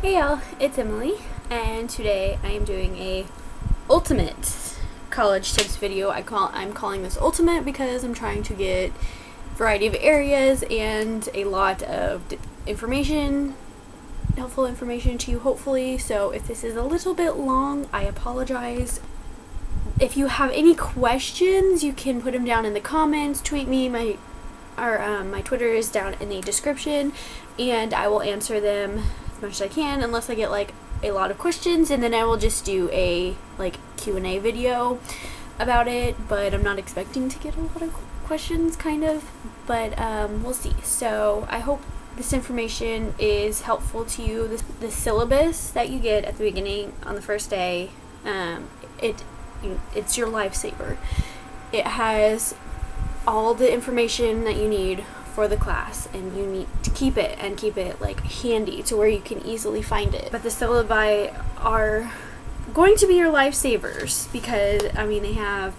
Hey y'all, it's Emily, and today I am doing a ultimate college tips video. I'm calling this ultimate because I'm trying to get a variety of areas and a lot of information, helpful information to you hopefully. So if this is a little bit long, I apologize. If you have any questions, you can put them down in the comments, tweet me. My Twitter is down in the description, and I will answer them as much as I can, unless I get like a lot of questions, and then I will just do a like Q&A video about it. But I'm not expecting to get a lot of questions, but we'll see. So I hope this information is helpful to you. The syllabus that you get at the beginning on the first day, it's your lifesaver. It has all the information that you need for the class, and you need to keep it like handy to where you can easily find it. But the syllabi are going to be your lifesavers because they have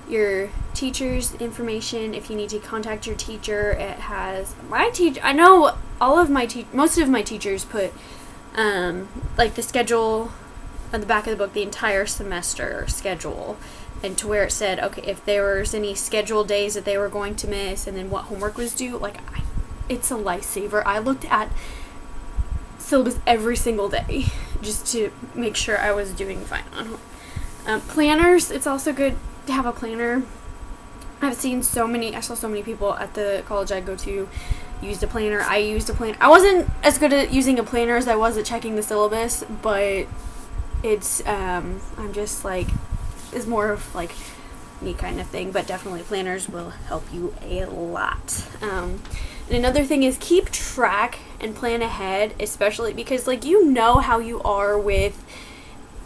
your teacher's information. If you need to contact your teacher, it has my teacher. I know most of my teachers put like the schedule on the back of the book, the entire semester schedule, and to where it said, okay, if there was any scheduled days that they were going to miss, and then what homework was due. It's a lifesaver. I looked at syllabus every single day just to make sure I was doing fine on home. Planners, it's also good to have a planner. I saw so many people at the college I go to used a planner. I used a planner. I wasn't as good at using a planner as I was at checking the syllabus, but it's is more of like me kind of thing, but definitely planners will help you a lot. And another thing is keep track and plan ahead, especially because you know how you are with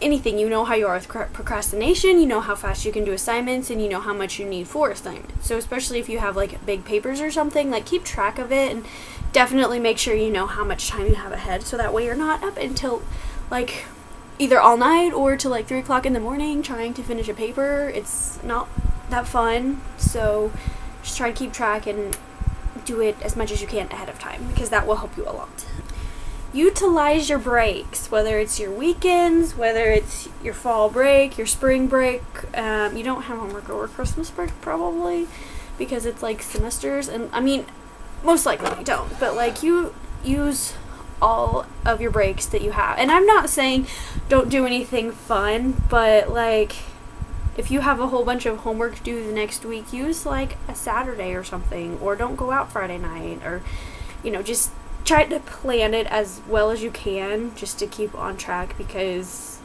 anything. You know how you are with procrastination, you know how fast you can do assignments, and you know how much you need for assignments. So especially if you have big papers or something, keep track of it, and definitely make sure you know how much time you have ahead, so that way you're not up until either all night or to 3 o'clock in the morning trying to finish a paper. It's not that fun. So just try to keep track and do it as much as you can ahead of time, because that will help you a lot. Utilize your breaks, whether it's your weekends, whether it's your fall break, your spring break. You don't have homework over Christmas break probably, because it's semesters, and most likely you don't, but you use all of your breaks that you have. And I'm not saying don't do anything fun, but if you have a whole bunch of homework due the next week, use a Saturday or something, or don't go out Friday night, or just try to plan it as well as you can, just to keep on track, because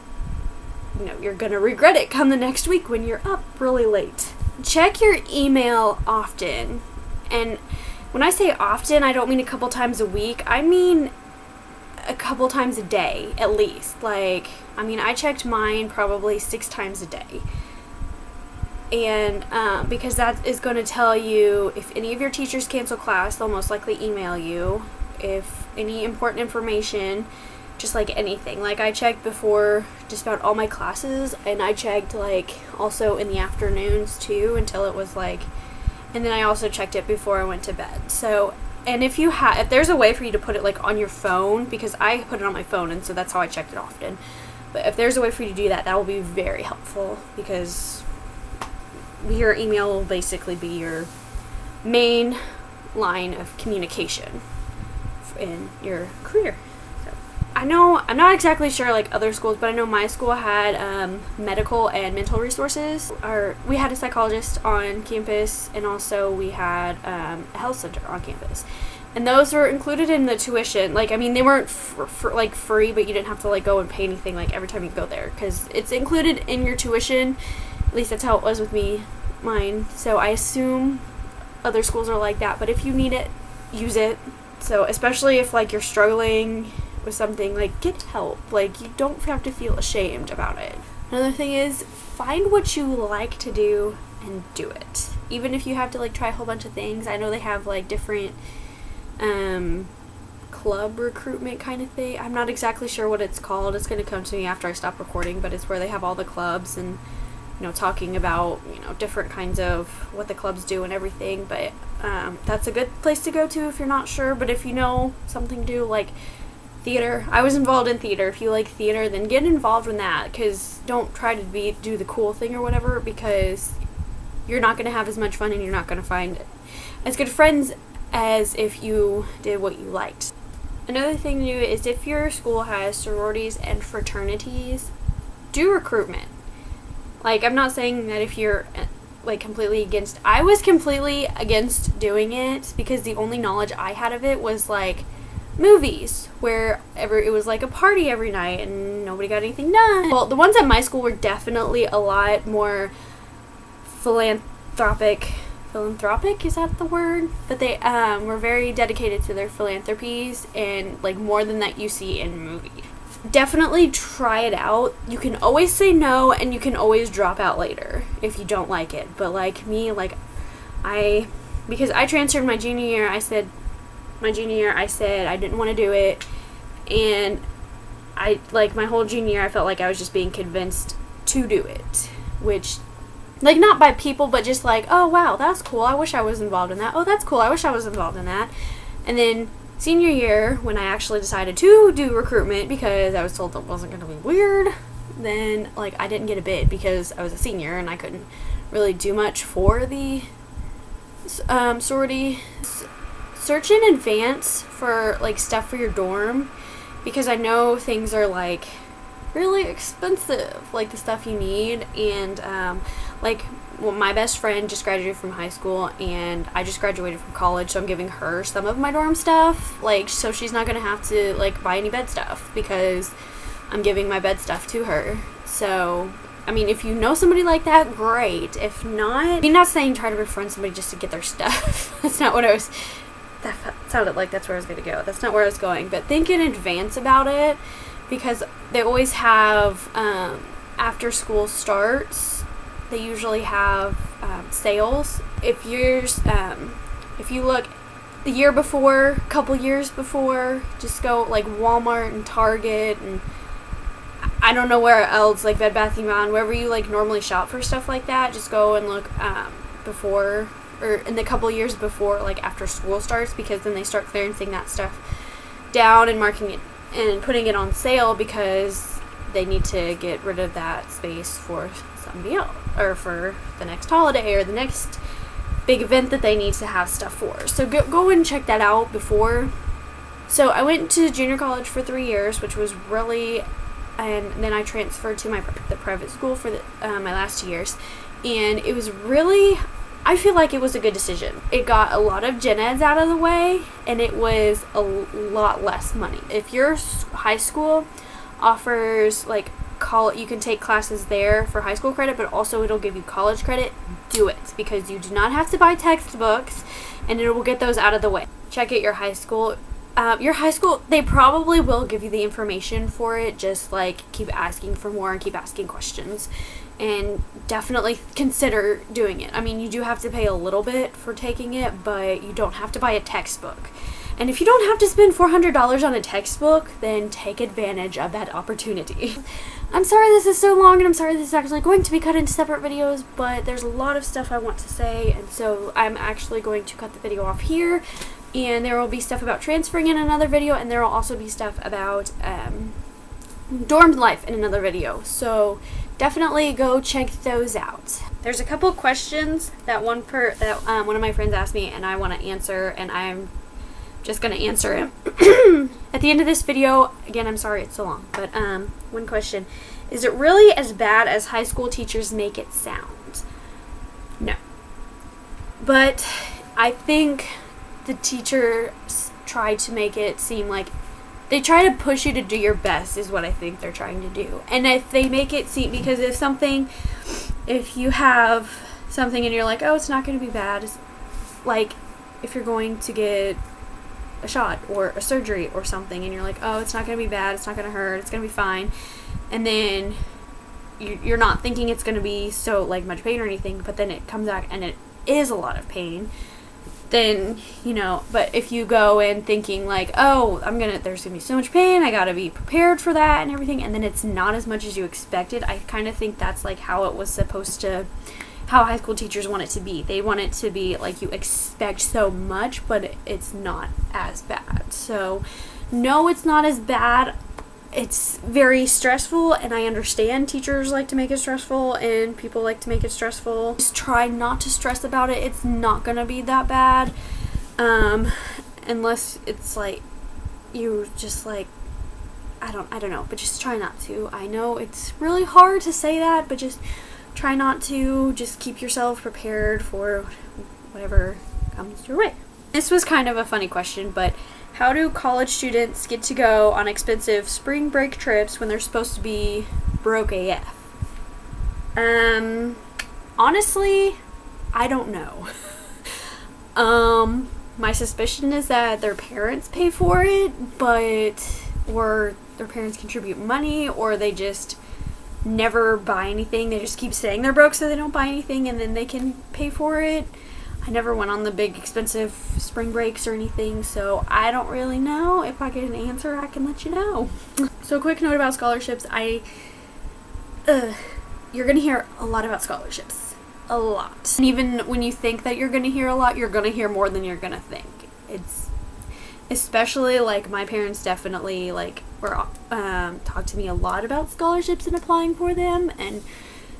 you're gonna regret it come the next week when you're up really late. Check your email often, and when I say often, I don't mean a couple times a week. I mean a couple times a day at least. I checked mine probably 6 times a day, and because that is going to tell you if any of your teachers cancel class. They'll most likely email you if any important information, just anything. I checked before just about all my classes, and I checked also in the afternoons too, until it was and then I also checked it before I went to bed. So, and if there's a way for you to put it on your phone, because I put it on my phone, and so that's how I checked it often. But if there's a way for you to do that, that will be very helpful, because your email will basically be your main line of communication in your career. So I know I'm not exactly sure other schools, but I know my school had medical and mental resources. We had a psychologist on campus, and also we had a health center on campus, and those were included in the tuition. They weren't free, but you didn't have to go and pay anything every time you go there, because it's included in your tuition. At least that's how it was with mine. So I assume other schools are like that, but if you need it, use it. So especially if you're struggling with something, get help. You don't have to feel ashamed about it. Another thing is, find what you like to do and do it. Even if you have to try a whole bunch of things. I know they have different club recruitment kind of thing. I'm not exactly sure what it's called. It's going to come to me after I stop recording, but it's where they have all the clubs, and talking about different kinds of what the clubs do and everything. But that's a good place to go to if you're not sure. But if you know something to do, theater. I was involved in theater. If you like theater, then get involved in that, because don't try to do the cool thing or whatever, because you're not going to have as much fun and you're not going to find as good friends as if you did what you liked. Another thing to do is, if your school has sororities and fraternities, do recruitment. Like, I'm not saying that if you're like completely against. I was completely against doing it because the only knowledge I had of it was like movies, where it was like a party every night and nobody got anything done. Well, the ones at my school were definitely a lot more philanthropic, is that the word? But they were very dedicated to their philanthropies, and like more than that you see in movies. Definitely try it out. You can always say no, and you can always drop out later if you don't like it. But like me, because I transferred my junior year, I said I didn't want to do it, and I, like, my whole junior year I felt like I was just being convinced to do it, which, like, not by people, but just like, oh wow, that's cool, I wish I was involved in that, oh that's cool, I wish I was involved in that. And then senior year, when I actually decided to do recruitment because I was told that wasn't going to be weird, then like I didn't get a bid because I was a senior and I couldn't really do much for the sorority. Search in advance for like stuff for your dorm, because I know things are like really expensive, like the stuff you need. And my best friend just graduated from high school and I just graduated from college, so I'm giving her some of my dorm stuff, like, so she's not gonna have to like buy any bed stuff because I'm giving my bed stuff to her. So I mean, if you know somebody like that, great. If not, I'm not saying try to befriend somebody just to get their stuff. That's not what I was. That sounded like that's where I was going to go. That's not where I was going. But think in advance about it, because they always have, after school starts, they usually have sales. If you look the year before, a couple years before, just go like Walmart and Target and I don't know where else, like Bed Bath & Beyond, wherever you like normally shop for stuff like that, just go and look before, or in the couple years before, like after school starts, because then they start clearancing that stuff down and marking it and putting it on sale, because they need to get rid of that space for somebody else, or for the next holiday or the next big event that they need to have stuff for. So go and check that out before. So I went to junior college for 3 years, which was really, and then I transferred to the private school for my last 2 years, and it was really, I feel like it was a good decision. It got a lot of gen eds out of the way, and it was a lot less money. If your high school offers like you can take classes there for high school credit, but also it'll give you college credit, do it, because you do not have to buy textbooks, and it will get those out of the way. Check out your high school. They probably will give you the information for it, just like keep asking for more and keep asking questions, and definitely consider doing it. I mean, you do have to pay a little bit for taking it, but you don't have to buy a textbook. And if you don't have to spend $400 on a textbook, then take advantage of that opportunity. I'm sorry this is so long, and I'm sorry this is actually going to be cut into separate videos, but there's a lot of stuff I want to say, and so I'm actually going to cut the video off here. And there will be stuff about transferring in another video, and there will also be stuff about dorm life in another video. So definitely go check those out. There's a couple questions that one of my friends asked me, and I want to answer, and I'm just going to answer it at the end of this video. Again, I'm sorry it's so long, but one question: is it really as bad as high school teachers make it sound? No, but I think the teachers try to make it seem like they try to push you to do your best, is what I think they're trying to do. And if they make it seem, because if you have something and you're like, oh, it's not going to be bad, it's like if you're going to get a shot or a surgery or something, and you're like, oh, it's not going to be bad, it's not going to hurt, it's going to be fine, and then you're not thinking it's going to be so like much pain or anything, but then it comes out and it is a lot of pain, then, but if you go in thinking like, oh, there's gonna be so much pain, I gotta be prepared for that and everything, and then it's not as much as you expected, I kind of think that's like how it was supposed to, how high school teachers want it to be. They want it to be like you expect so much, but it's not as bad. So no, it's not as bad. It's very stressful, and I understand teachers like to make it stressful and people like to make it stressful. Just try not to stress about it. It's not gonna be that bad, unless it's like you just like, I don't know, but just try not to. I know it's really hard to say that, but just try not to. Just keep yourself prepared for whatever comes your way. This was kind of a funny question, but how do college students get to go on expensive spring break trips when they're supposed to be broke AF? Honestly, I don't know. My suspicion is that their parents pay for it, or their parents contribute money, or they just never buy anything. They just keep saying they're broke so they don't buy anything, and then they can pay for it. I never went on the big expensive spring breaks or anything, so I don't really know. If I get an answer, I can let you know. So, a quick note about scholarships. You're gonna hear a lot about scholarships. A lot. And even when you think that you're gonna hear a lot, you're gonna hear more than you're gonna think. It's especially like my parents definitely like were talked to me a lot about scholarships and applying for them, and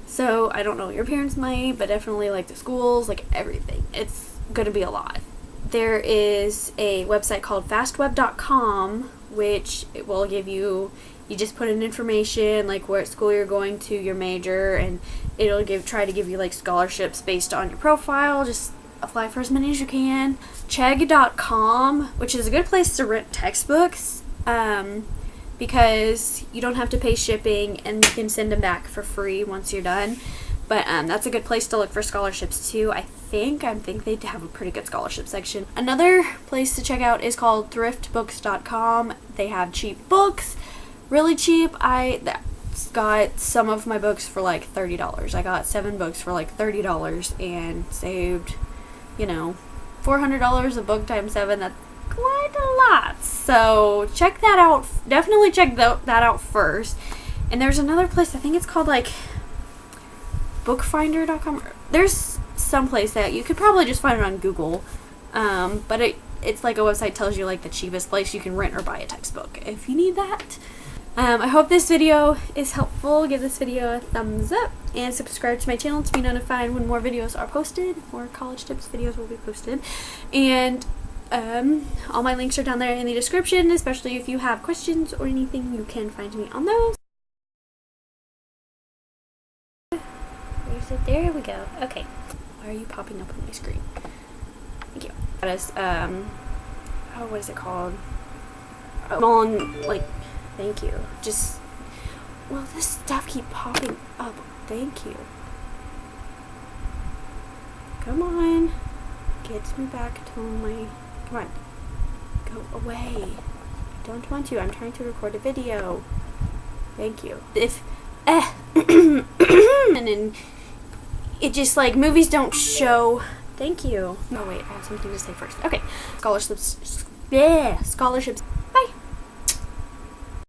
so I don't know, your parents might, but definitely like the schools, like everything. It's gonna be a lot. There is a website called fastweb.com, which it will give you just put in information like what school you're going to, your major, and it'll try to give you like scholarships based on your profile. Just apply for as many as you can. Chegg.com, which is a good place to rent textbooks, because you don't have to pay shipping and you can send them back for free once you're done. But that's a good place to look for scholarships too. I think they have a pretty good scholarship section. Another place to check out is called thriftbooks.com. They have cheap books, really cheap. I got some of my books for like $30. I got 7 books for like $30 and saved, $400 a book times 7. That's quite a lot. So check that out. Definitely check that out first. And there's another place, I think it's called like bookfinder.com. There's some place that you could probably just find it on Google. But it's like a website that tells you like the cheapest place you can rent or buy a textbook if you need that. I hope this video is helpful. Give this video a thumbs up and subscribe to my channel to be notified when more videos are posted. More college tips videos will be posted. And all my links are down there in the description, especially if you have questions or anything, you can find me on those. Where's it? There we go. Okay. Why are you popping up on my screen? Thank you. That is, what is it called? Thank you. This stuff keep popping up. Thank you. Come on. Get me back to my... Come on. Go away. I don't want to. I'm trying to record a video. Thank you. And then it just like movies don't show. Thank you. Oh wait, I have something to say first. Okay. Scholarships. Yeah. Scholarships.